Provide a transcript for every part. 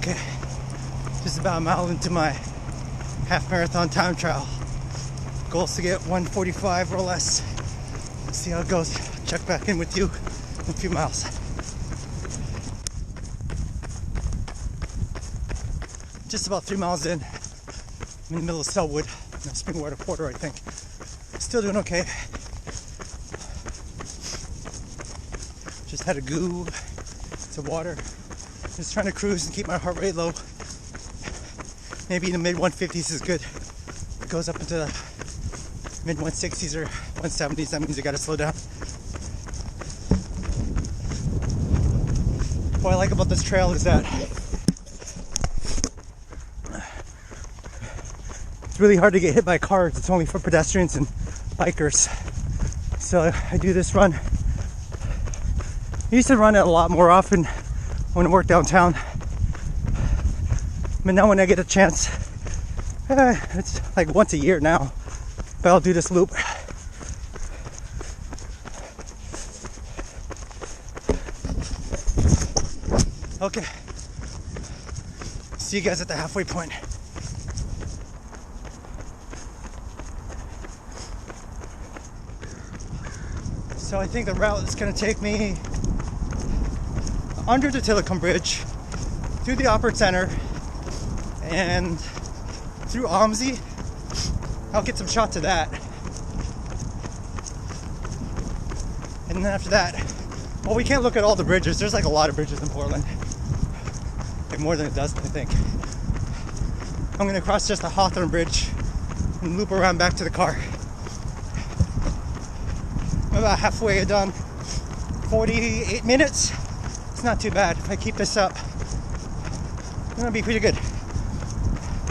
Okay, just about a mile into my half marathon time trial. Goal is to get 1:45 or less. Let's see how it goes. Check back in with you in a few miles. Just about 3 miles in. I'm in the middle of Selwood, Springwater Quarter, I think. Still doing okay. Just had a goo, some water. Just trying to cruise and keep my heart rate low. Maybe in the mid 150s is good. It goes up into the mid 160s or 170s. That means you gotta slow down. What I like about this trail is that it's really hard to get hit by cars. It's only for pedestrians and bikers. So I do this run. I used to run it a lot more often when I worked downtown. But now when I get a chance, it's like once a year now, but I'll do this loop. Okay, see you guys at the halfway point. So I think the route is going to take me under the Tillicum Bridge, through the Opera Center, and through OMSI. I'll get some shots of that. And then after that, well, we can't look at all the bridges. There's like a lot of bridges in Portland. Like more than a dozen, I think. I'm gonna cross just the Hawthorne Bridge and loop around back to the car. I'm about halfway done. 48 minutes. It's not too bad. If I keep this up, it's gonna be pretty good.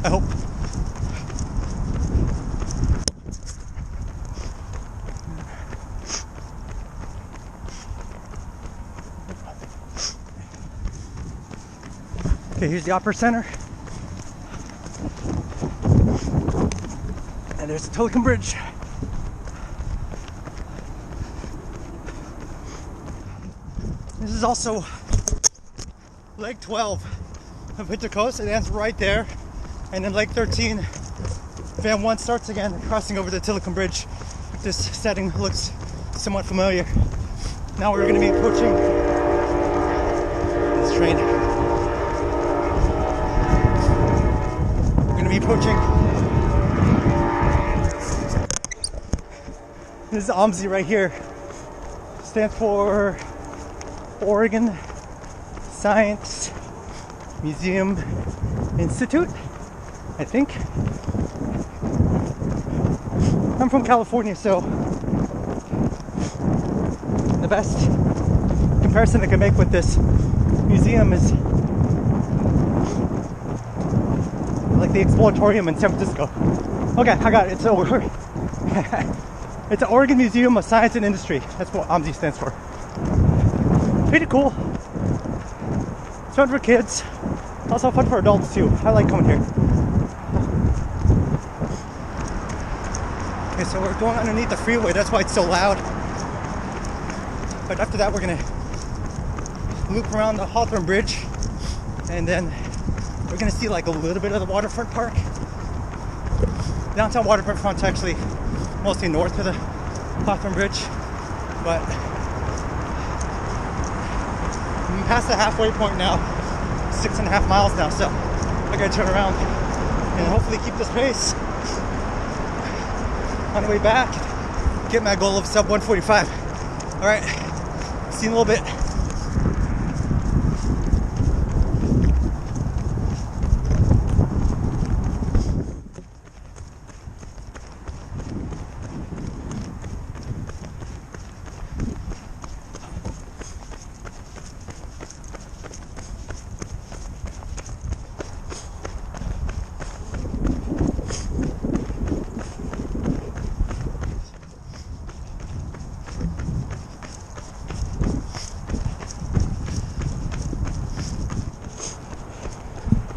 I hope. Okay, here's the Opera Center. And there's the Tillicum Bridge. This is also Lake 12 of Pinto Coast. It ends right there. And then Lake 13, Van 1 starts again, crossing over the Tillicum Bridge. This setting looks somewhat familiar. Now we're going to be approaching this train. We're going to be approaching. This is OMSI right here. Stands for Oregon Science Museum Institute, I think. I'm from California, so the best comparison I can make with this museum is like the Exploratorium in San Francisco. Okay, I got it. It's the Oregon Museum of Science and Industry. That's what OMSI stands for. Pretty cool. It's fun for kids. Also fun for adults too. I like coming here. Okay, so we're going underneath the freeway. That's why it's so loud. But after that, we're gonna loop around the Hawthorne Bridge, and then we're gonna see like a little bit of the waterfront park. Downtown waterfront front's actually mostly north of the Hawthorne Bridge, but I'm past the halfway point now. 6.5 miles now, so I gotta turn around and hopefully keep this pace on the way back. Get my goal of sub 145. All right, see you in a little bit.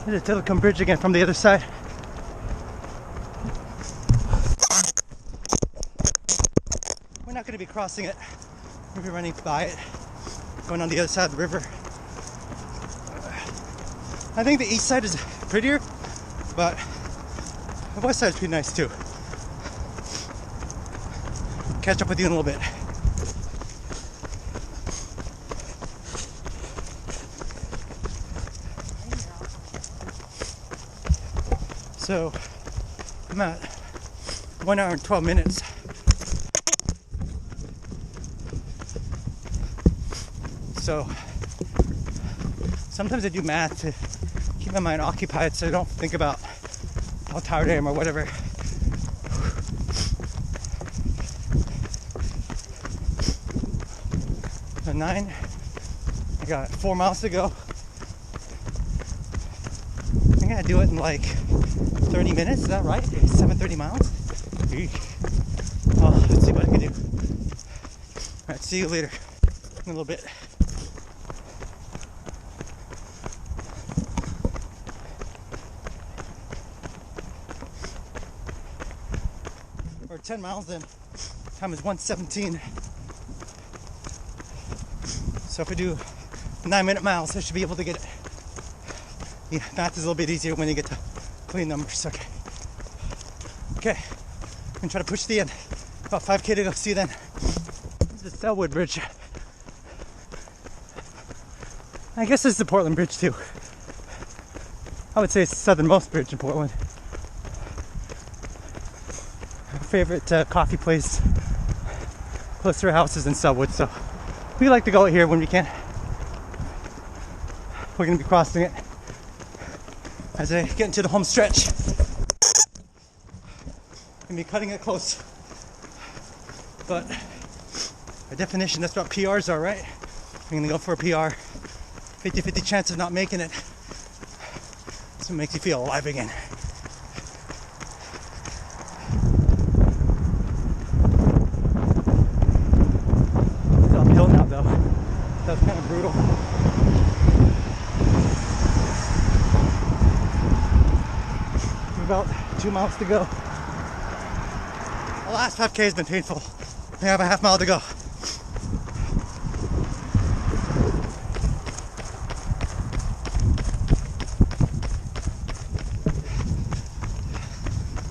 There's the Tillicum Bridge again from the other side. We're not going to be crossing it. We'll be running by it, going on the other side of the river. I think the east side is prettier, but the west side is pretty nice too. Catch up with you in a little bit. So I'm at 1 hour and 12 minutes. So sometimes I do math to keep my mind occupied so I don't think about how tired I am or whatever. So 9, I got 4 miles to go. I gotta do it in like 30 minutes, is that right? 730 miles? Eek. Oh, let's see what I can do. Alright, see you later in a little bit. Or 10 miles then. Time is 1:17. So if I do 9-minute miles, I should be able to get it. Yeah, math is a little bit easier when you get to clean numbers. Okay. Okay. I'm gonna try to push the end. About 5K to go. See you then. This is the Selwood Bridge. I guess this is the Portland Bridge too. I would say it's the southernmost bridge in Portland. My favorite coffee place close to our house is in Selwood, so we like to go out here when we can. We're gonna be crossing it as I get into the home stretch. Gonna be cutting it close. But by definition, that's what PRs are, right? I'm gonna go for a PR. 50-50 chance of not making it. So it makes you feel alive again. It's uphill now though. That's kind of brutal. About 2 miles to go. The last 5K has been painful. I have a half mile to go.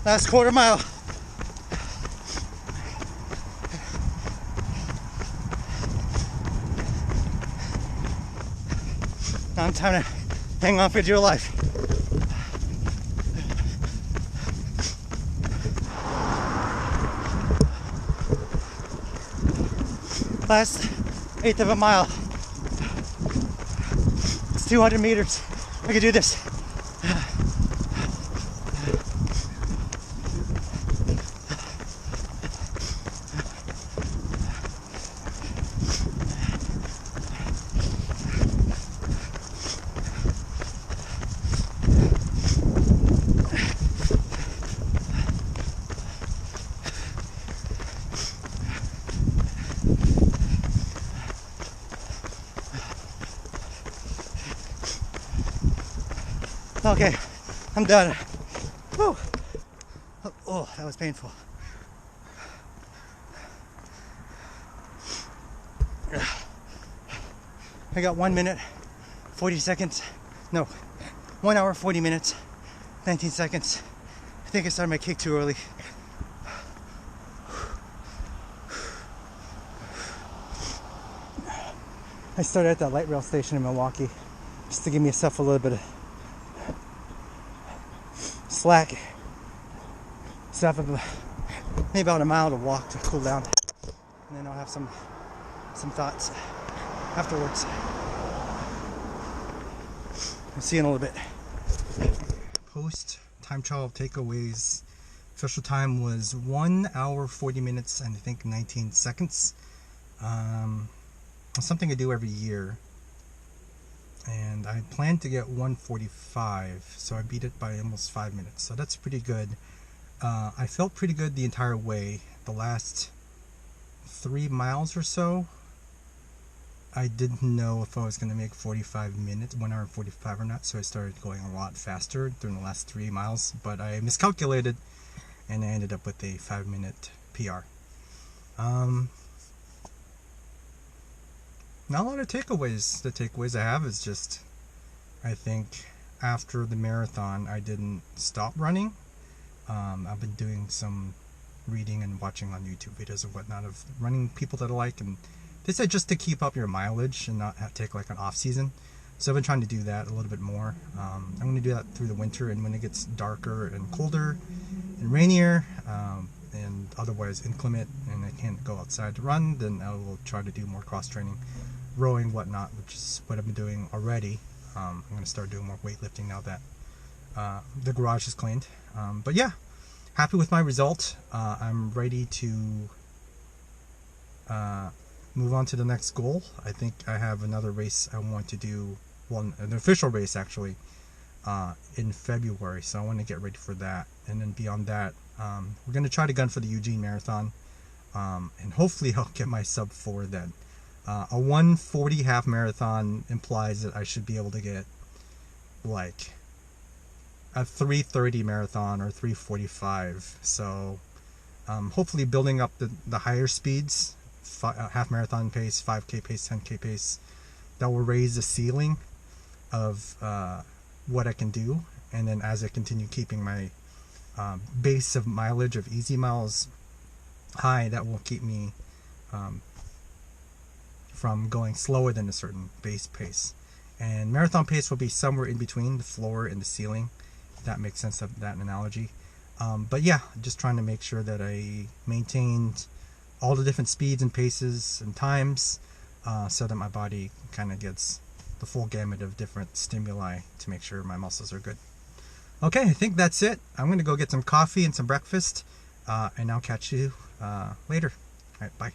Last quarter mile. Now I'm time to hang on for dear life. Last eighth of a mile. It's 200 meters. I can do this. Okay, I'm done. Whew. Oh, that was painful. I got 1 minute, 40 seconds. No, 1 hour, 40 minutes, 19 seconds. I think I started my kick too early. I started at that light rail station in Milwaukee just to give myself a little bit of slack. So I have maybe about a mile to walk to cool down, and then I'll have some thoughts afterwards. I'll see you in a little bit. Post time trial takeaways. Official time was 1 hour 40 minutes and I think 19 seconds. It's something I do every year, and I planned to get 1:45, so I beat it by almost 5 minutes, so that's pretty good. I felt pretty good the entire way. The last 3 miles or so, I didn't know if I was going to make 45 minutes, 1 hour and 45 or not, so I started going a lot faster during the last 3 miles, but I miscalculated and I ended up with a 5-minute PR. Not a lot of takeaways. The takeaways I have is just, I think after the marathon, I didn't stop running. I've been doing some reading and watching on YouTube videos and whatnot of running people that I like, and they said just to keep up your mileage and not take like an off season. So I've been trying to do that a little bit more. I'm going to do that through the winter, and when it gets darker and colder and rainier, and otherwise inclement, and I can't go outside to run, then I will try to do more cross training, rowing, whatnot, which is what I've been doing already. I'm going to start doing more weightlifting now that the garage is cleaned. But yeah, happy with my result. I'm ready to move on to the next goal. I think I have another race I want to do, well, an official race actually, in February, so I want to get ready for that. And then beyond that, we're going to try to gun for the Eugene Marathon, and hopefully I'll get my sub 4 then. A 1:40 half marathon implies that I should be able to get like a 3:30 marathon or 3:45. So hopefully building up the higher speeds, half marathon pace, 5K pace, 10K pace, that will raise the ceiling of what I can do. And then as I continue keeping my base of mileage of easy miles high, that will keep me from going slower than a certain base pace. And marathon pace will be somewhere in between the floor and the ceiling, if that makes sense of that analogy. But yeah, just trying to make sure that I maintained all the different speeds and paces and times, so that my body kind of gets the full gamut of different stimuli to make sure my muscles are good. Okay, I think that's it. I'm going to go get some coffee and some breakfast, and I'll catch you later. All right, bye.